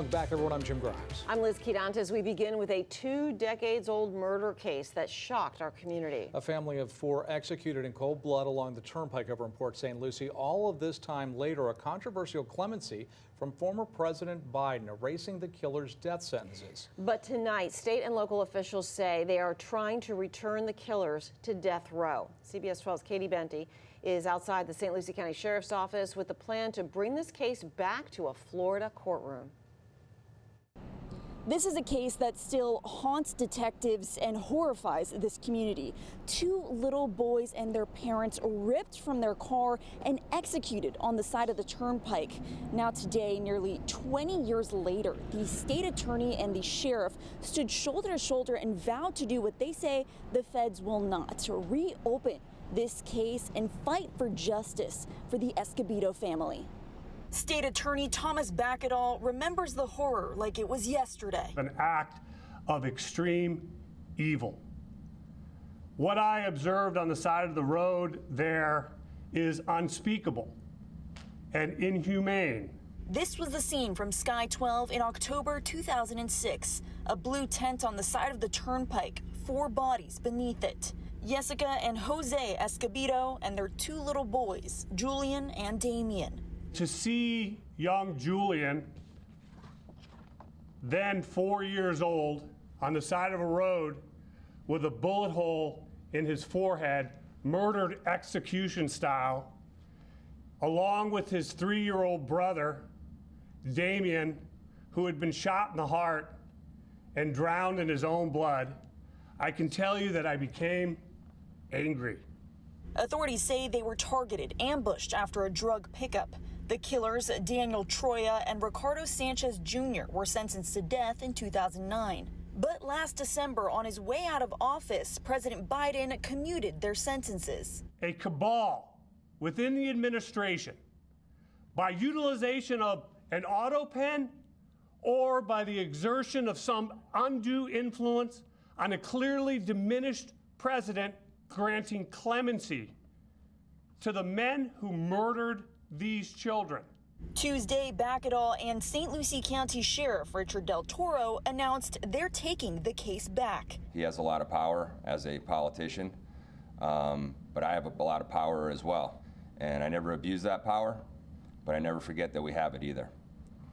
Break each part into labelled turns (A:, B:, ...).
A: Welcome back, everyone. I'm Jim Grimes.
B: I'm Liz Quidantes. We begin with a 2 decades-old murder case that shocked our community.
A: A family of 4 executed in cold blood along the Turnpike over in Port St. Lucie. All of this time later, a controversial clemency from former President Biden erasing the killer's death sentences.
B: But tonight, state and local officials say they are trying to return the killers to death row. CBS 12's Katie Benty is outside the St. Lucie County Sheriff's Office with the plan to bring this case back to a Florida courtroom.
C: This is a case that still haunts detectives and horrifies this community. 2 little boys and their parents ripped from their car and executed on the side of the Turnpike. Now today, nearly 20 years later, the state attorney and the sheriff stood shoulder to shoulder and vowed to do what they say the feds will not, to reopen this case and fight for justice for the Escobedo family. State Attorney Thomas Bakkedahl remembers the horror like it was yesterday.
D: An act of extreme evil. What I observed on the side of the road there is unspeakable and inhumane.
C: This was the scene from Sky 12 in October 2006. A blue tent on the side of the Turnpike, 4 bodies beneath it. Jessica and Jose Escobedo and their 2 little boys, Julian and Damien.
D: To see young Julian, then 4 years old, on the side of a road with a bullet hole in his forehead, murdered execution style, along with his 3-year-old brother, Damien, who had been shot in the heart and drowned in his own blood, I can tell you that I became angry.
C: Authorities say they were targeted, ambushed after a drug pickup. The killers, Daniel Troya and Ricardo Sanchez Jr., were sentenced to death in 2009. But last December, on his way out of office, President Biden commuted their sentences.
D: A cabal within the administration, by utilization of an auto pen or by the exertion of some undue influence on a clearly diminished president, granting clemency to the men who murdered these children.
C: Tuesday, Bakkedahl and St. Lucie County Sheriff Richard Del Toro announced they're taking the case back.
E: He has a lot of power as a politician, but I have a lot of power as well. And I never abuse that power, but I never forget that we have it either.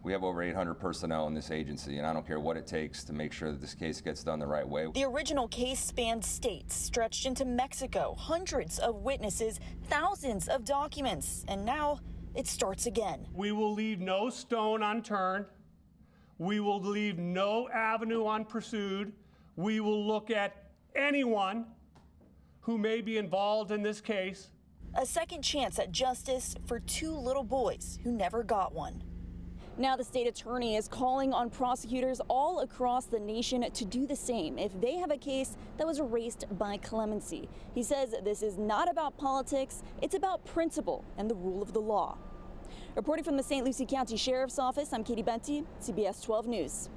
E: We have over 800 personnel in this agency, and I don't care what it takes to make sure that this case gets done the right way.
C: The original case spanned states, stretched into Mexico, hundreds of witnesses, thousands of documents, and now it starts again.
D: We will leave no stone unturned. We will leave no avenue unpursued. We will look at anyone who may be involved in this case.
C: A second chance at justice for 2 little boys who never got one. Now the state attorney is calling on prosecutors all across the nation to do the same if they have a case that was erased by clemency. He says this is not about politics, it's about principle and the rule of the law. Reporting from the St. Lucie County Sheriff's Office, I'm Katie Benty, CBS 12 News.